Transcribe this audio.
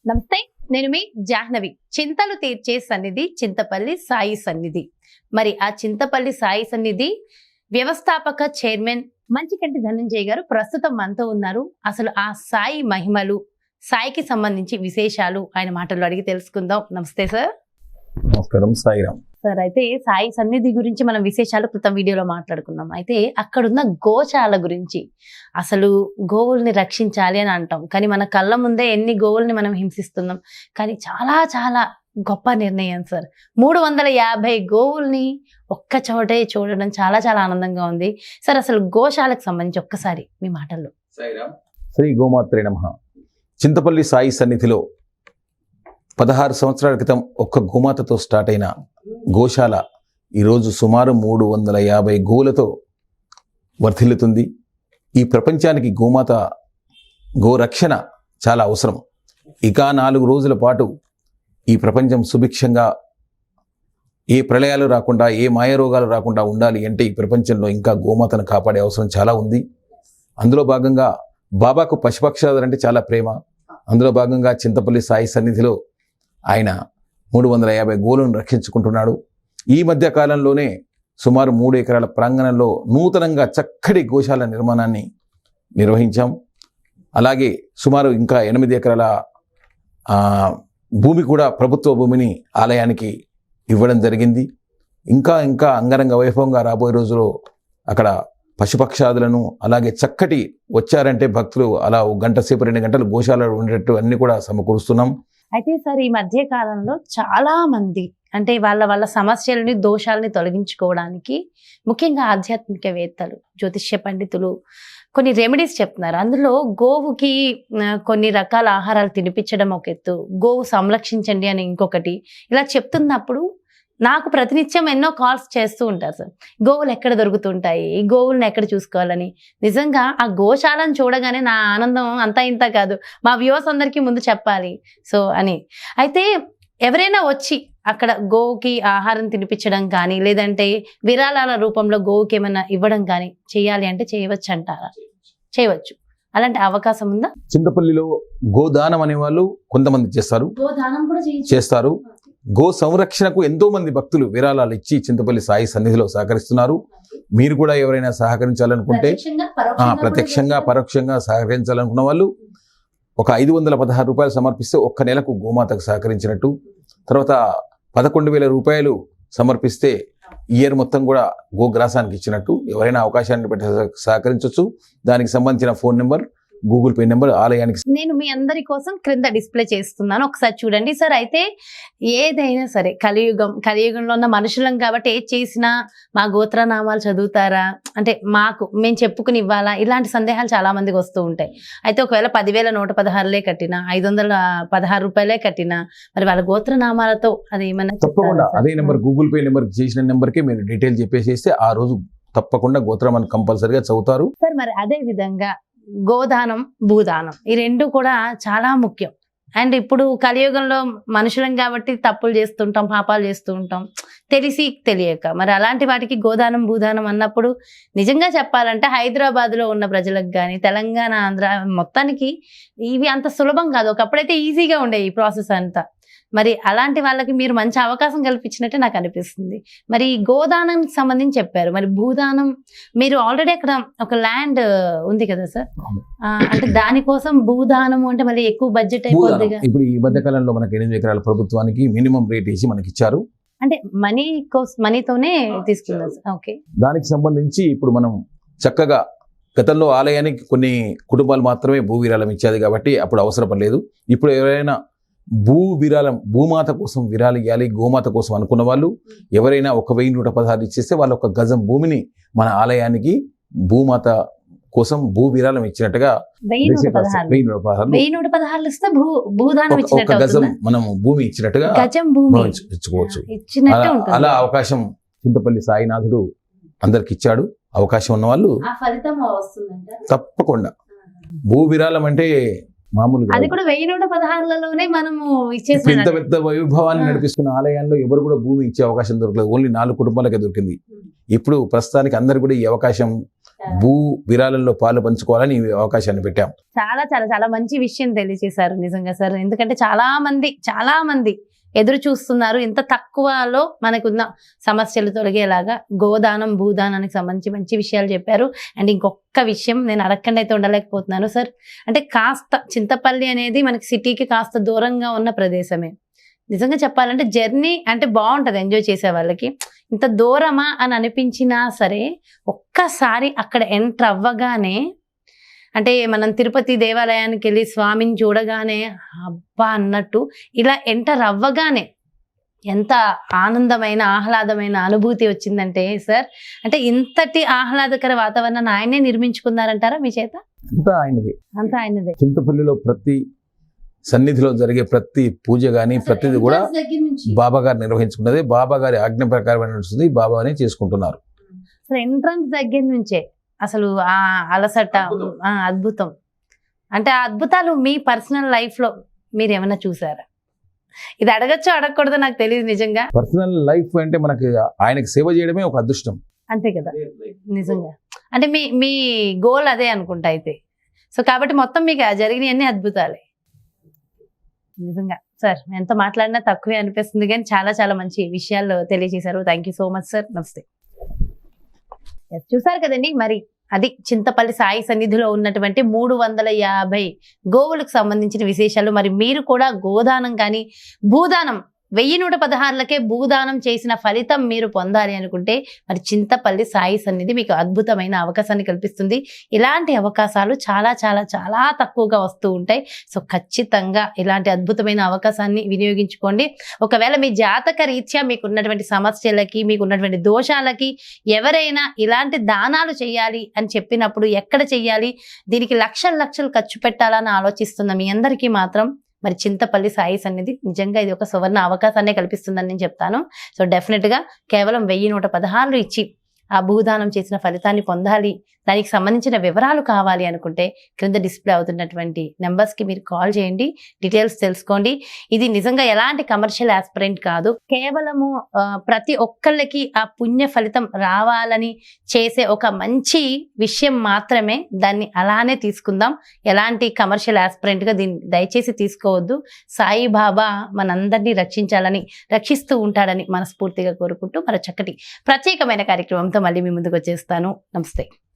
నమస్తే, నేను మీ జాహ్నవి. చింతలు తీర్చే సన్నిధి చింతపల్లి సాయి సన్నిధి. మరి ఆ చింతపల్లి సాయి సన్నిధి వ్యవస్థాపక చైర్మన్ మంచికంటి ధనంజయ్ గారు ప్రస్తుతం మనతో ఉన్నారు. అసలు ఆ సాయి మహిమలు, సాయికి సంబంధించి విశేషాలు ఆయన మాటల్లో అడిగి తెలుసుకుందాం. నమస్తే సార్. నమస్కారం. సాయిరామ్ సార్. అయితే సాయి సన్నిధి గురించి మనం విశేషాలు క్రితం వీడియోలో మాట్లాడుకున్నాం. అయితే అక్కడున్న గోశాల గురించి, అసలు గోవుల్ని రక్షించాలి అని అంటాం, కానీ మన కళ్ళ ముందే ఎన్ని గోవుల్ని మనం హింసిస్తున్నాం. కానీ చాలా చాలా గొప్ప నిర్ణయం సార్. 350 గోవుల్ని ఒక్క చోటే చూడడం చాలా చాలా ఆనందంగా ఉంది సార్. అసలు గోశాలకు సంబంధించి ఒక్కసారి మీ మాటల్లో. సాయిరామ్. శ్రీ గోమాత్రే నమః. చింతపల్లి సాయి సన్నిధిలో 16 సంవత్సరాల క్రితం ఒక్క గోమాతతో స్టార్ట్ అయిన గోశాల ఈరోజు సుమారు 350 గోవులతో వర్ధిల్లుతుంది. ఈ ప్రపంచానికి గోమాత, గోరక్షణ చాలా అవసరం. ఇక 4 రోజుల పాటు ఈ ప్రపంచం సుభిక్షంగా, ఏ ప్రళయాలు రాకుండా, ఏ మాయరోగాలు రాకుండా ఉండాలి అంటే ఈ ప్రపంచంలో ఇంకా గోమాతను కాపాడే అవసరం చాలా ఉంది. అందులో భాగంగా బాబాకు పశుపక్షాదులంటే చాలా ప్రేమ. అందులో భాగంగా చింతపల్లి సాయి సన్నిధిలో ఆయన 350 గోవులను రక్షించుకుంటున్నాడు. ఈ మధ్య కాలంలోనే సుమారు 3 ఎకరాల ప్రాంగణంలో నూతనంగా చక్కటి గోశాల నిర్మాణాన్ని నిర్వహించాం. అలాగే సుమారు ఇంకా 8 ఎకరాల భూమి కూడా, ప్రభుత్వ భూమిని ఆలయానికి ఇవ్వడం జరిగింది. ఇంకా అంగరంగ వైభవంగా రాబోయే రోజుల్లో అక్కడ పశుపక్షాదులను, అలాగే చక్కటి వచ్చారంటే భక్తులు అలా 1 గంట సేపు 2 గంటలు గోశాలలో ఉండేటట్టు అన్ని కూడా సమకూరుస్తున్నాం. అయితే సార్, ఈ మధ్య కాలంలో చాలా మంది అంటే వాళ్ళ సమస్యలని, దోషాలని తొలగించుకోవడానికి ముఖ్యంగా ఆధ్యాత్మికవేత్తలు, జ్యోతిష్య పండితులు కొన్ని రెమెడీస్ చెప్తున్నారు. అందులో గోవుకి కొన్ని రకాల ఆహారాలు తినిపించడం ఒక ఎత్తు, గోవు సంరక్షించండి అని ఇంకొకటి. ఇలా చెప్తున్నప్పుడు నాకు ప్రతినిత్యం ఎన్నో కాల్స్ చేస్తూ ఉంటారు సార్. గోవులు ఎక్కడ దొరుకుతుంటాయి, ఈ గోవులను ఎక్కడ చూసుకోవాలని. నిజంగా ఆ గోశాలను చూడగానే నా ఆనందం అంతా ఇంత కాదు, మా వ్యూవర్స్ అందరికీ ముందు చెప్పాలి సో అని. అయితే ఎవరైనా వచ్చి అక్కడ గోవుకి ఆహారం తినిపించడం కానీ, లేదంటే విరాళాల రూపంలో గోవుకి ఏమైనా ఇవ్వడం కానీ చేయాలి అంటే చేయవచ్చు అంటారా? చేయవచ్చు. అలాంటి అవకాశం ఉందా? చింతపల్లిలో గోదానం అనే వాళ్ళు కొంతమంది చేస్తారు. గోదానం కూడా చేస్తారు. గో సంరక్షణకు ఎంతో మంది భక్తులు విరాళాలు ఇచ్చి చింతపల్లి సాయి సన్నిధిలో సహకరిస్తున్నారు. మీరు కూడా ఎవరైనా సహకరించాలనుకుంటే, ప్రత్యక్షంగా పరోక్షంగా సహకరించాలనుకున్న వాళ్ళు ఒక 516 రూపాయలు సమర్పిస్తే ఒక్క నెలకు గోమాతకు సహకరించినట్టు. తర్వాత 11,000 రూపాయలు సమర్పిస్తే ఇయర్ మొత్తం కూడా గోగ్రాసానికి ఇచ్చినట్టు. ఎవరైనా అవకాశాన్ని బట్టి సహకరించవచ్చు. దానికి సంబంధించిన phone number, Google pay number ఆలయానికి నేను మీ అందరి కోసం క్రింద డిస్ప్లే చేస్తున్నాను, ఒకసారి చూడండి సార్. అయితే ఏదైనా సరే కలియుగంలో ఉన్న మనుషులం కాబట్టి ఏది చేసినా మా గోత్రనామాలు చదువుతారా అంటే మేము చెప్పుకుని ఇవ్వాలా, ఇలాంటి సందేహాలు చాలా మందికి వస్తూ ఉంటాయి. అయితే ఒకవేళ 10,116 కట్టినా, 516 రూపాయలే కట్టినా, మరి వాళ్ళ గోత్రనామాలతో అది ఏమన్నా తప్పకుండా అదే నెంబర్, గూగుల్ పే నెంబర్ చేసిన నెంబర్కి మీరు డీటెయిల్ చెప్పేసేస్తే ఆ రోజు తప్పకుండా గోత్రం కంపల్సరిగా చదువుతారు సార్. మరి అదే విధంగా గోదానం, భూదానం ఈ రెండు కూడా చాలా ముఖ్యం. అండ్ ఇప్పుడు కలియుగంలో మనుషులం కాబట్టి తప్పులు చేస్తుంటాం, పాపాలు చేస్తూ ఉంటాం తెలిసి తెలియక. మరి అలాంటి వాటికి గోదానం, భూదానం అన్నప్పుడు నిజంగా చెప్పాలంటే హైదరాబాద్లో ఉన్న ప్రజలకు కానీ, తెలంగాణ, ఆంధ్ర మొత్తానికి ఇవి అంత సులభం కాదు. ఒకప్పుడైతే ఈజీగా ఉండే ఈ ప్రాసెస్ అంతా. మరి అలాంటి వాళ్ళకి మీరు మంచి అవకాశం కల్పించినట్టే నాకు అనిపిస్తుంది. మరి గోదానానికి సంబంధించి చెప్పారు, మరి భూదానం మీరు ఆల్రెడీ అక్కడ ఒక ల్యాండ్ ఉంది కదా సార్, అంటే దానికోసం భూదానం అంటే మళ్ళీ ఎక్కువ బడ్జెట్ అయిపోతుంది. ఇప్పుడు ఈ మధ్య కాలంలో మనకి 8 ఎకరాల ప్రభుత్వానికి మినిమం రేట్ వేసి మనకి ఇచ్చారు. అంటే మనీతోనే తీసుకున్నారు. ఓకే. దానికి సంబంధించి ఇప్పుడు మనం చక్కగా, గతంలో ఆలయానికి కొన్ని కుటుంబాలు మాత్రమే భూ విరాళం ఇచ్చేది కాబట్టి అప్పుడు అవసరపడలేదు. ఇప్పుడు ఎవరైనా భూమాత కోసం విరాళం ఇవ్వాలి, గోమాత కోసం అనుకున్న వాళ్ళు ఎవరైనా 1,116 ఇచ్చేస్తే వాళ్ళు 1 గజం భూమిని మన ఆలయానికి భూమాత కోసం భూ విరాళం ఇచ్చినట్టుగా 1,116 గజం మనం భూమి ఇచ్చినట్టుగా ఇచ్చుకోవచ్చు. అలా అవకాశం చింతపల్లి సాయినాథుడు అందరికి ఇచ్చాడు. అవకాశం ఉన్న వాళ్ళు తప్పకుండా. భూ విరాళం అంటే మామూలుగా అది కూడా 1,116లోనే మనము ఇచ్చేసాం. ఇంత పెద్ద వైభవాన్ని నడిపిస్తున్న ఆలయాల్లో ఎవరు కూడా భూమి ఇచ్చే అవకాశం దొరకలేదు. ఓన్లీ 4 కుటుంబాలకే దొరికింది. ఇప్పుడు ప్రస్తుతానికి అందరు కూడా ఈ అవకాశం భూ విరాళంలో పాలు పంచుకోవాలని ఈ అవకాశాన్ని పెట్టాం. చాలా చాలా చాలా మంచి విషయం తెలియజేశారు నిజంగా సార్. ఎందుకంటే చాలా మంది ఎదురు చూస్తున్నారు. ఇంత తక్కువలో మనకున్న సమస్యలు తొలగేలాగా గోదానం భూదానానికి సంబంధించి మంచి విషయాలు చెప్పారు. అండ్ ఇంకొక విషయం నేను అడగకుండా అయితే ఉండలేకపోతున్నాను సార్. అంటే కాస్త చింతపల్లి అనేది మనకి సిటీకి కాస్త దూరంగా ఉన్న ప్రదేశమే. నిజంగా చెప్పాలంటే జర్నీ అంటే బాగుంటది ఎంజాయ్ చేసే వాళ్ళకి. ఇంత దూరమా అని అనిపించినా సరే ఒక్కసారి అక్కడ ఎంటర్ అవ్వగానే, అంటే మనం తిరుపతి దేవాలయానికి వెళ్ళి స్వామిని చూడగానే అబ్బా అన్నట్టు ఇలా ఎంటర్ అవ్వగానే ఎంత ఆనందమైన ఆహ్లాదమైన అనుభూతి వచ్చిందంటే సార్, అంటే ఇంతటి ఆహ్లాదకర వాతావరణాన్ని ఆయనే నిర్మించుకున్నారంటారా మీ చేత? అంతా ఆయనదే. చింతపల్లిలో ప్రతి సన్నిధిలో జరిగే ప్రతి పూజ కానీ ప్రతిది కూడా బాబా గారు నిర్వహించుకున్నది. బాబా గారి ఆజ్ఞ ప్రకారం నడుస్తుంది. బాబానే చేసుకుంటున్నారు. అసలు ఎంట్రన్స్ దగ్గర నుంచే అసలు ఆ అలసట అద్భుతం. అంటే ఆ అద్భుతాలు మీ పర్సనల్ లైఫ్ లో మీరు ఏమైనా చూసారా? ఇది అడగచ్చో అడగకూడదో నాకు తెలియదు నిజంగా. పర్సనల్ లైఫ్ అంటే మనకి ఆయనకి సేవ చేయడమే ఒక అదృష్టం. అంతే కదా నిజంగా. అంటే మీ గోల్ అదే అనుకుంటా అయితే. సో కాబట్టి మొత్తం మీకు జరిగినవన్నీ అద్భుతాలే నిజంగా. సార్ ఎంత మాట్లాడినా తక్కువే అనిపిస్తుంది, కానీ చాలా చాలా మంచి విషయాలు తెలియజేశారు. Thank you so much sir. నమస్తే. చూసారు కదండి, మరి అది చింతపల్లి సాయి సన్నిధిలో ఉన్నటువంటి 350 గోవులకు సంబంధించిన విశేషాలు. మరి మీరు కూడా గోదానం కానీ భూదానం 1116లకే భూదానం చేసిన ఫలితం మీరు పొందాలి అనుకుంటే మరి చింతపల్లి సాయి సన్నిధి మీకు అద్భుతమైన అవకాశాన్ని కల్పిస్తుంది. ఇలాంటి అవకాశాలు చాలా చాలా చాలా తక్కువగా వస్తూ ఉంటాయి. సో ఖచ్చితంగా ఇలాంటి అద్భుతమైన అవకాశాన్ని వినియోగించుకోండి. ఒకవేళ మీ జాతక రీత్యా మీకున్నటువంటి సమస్యలకి మీకున్నటువంటి దోషాలకి ఎవరైనా ఇలాంటి దానాలు చేయాలి అని చెప్పినప్పుడు ఎక్కడ చేయాలి, దీనికి లక్షలు ఖర్చు పెట్టాలని ఆలోచిస్తున్న మీ అందరికీ మాత్రం మరి చింతపల్లి సాయి సన్నిధి నిజంగా ఇది ఒక సువర్ణ అవకాశాన్ని కల్పిస్తుందని నేను చెప్తాను. సో డెఫినెట్గా కేవలం 1116 ఇచ్చి ఆ భూదానం చేసిన ఫలితాన్ని పొందాలి, దానికి సంబంధించిన వివరాలు కావాలి అనుకుంటే క్రింద డిస్ప్లే అవుతున్నటువంటి నెంబర్స్కి మీరు కాల్ చేయండి, డీటెయిల్స్ తెలుసుకోండి. ఇది నిజంగా ఎలాంటి కమర్షియల్ ఆస్పిరెంట్ కాదు, కేవలము ప్రతి ఒక్కళ్ళకి ఆ పుణ్య ఫలితం రావాలని చేసే ఒక మంచి విషయం మాత్రమే. దాన్ని అలానే తీసుకుందాం, ఎలాంటి కమర్షియల్ ఆస్పిరెంట్గా దీన్ని దయచేసి తీసుకోవద్దు. సాయిబాబా మనందరినీ రక్షిస్తూ ఉంటాడని మనస్ఫూర్తిగా కోరుకుంటూ మరో చక్కటి ప్రత్యేకమైన కార్యక్రమంతో మళ్ళీ మీ ముందుకు వచ్చేస్తాను. నమస్తే.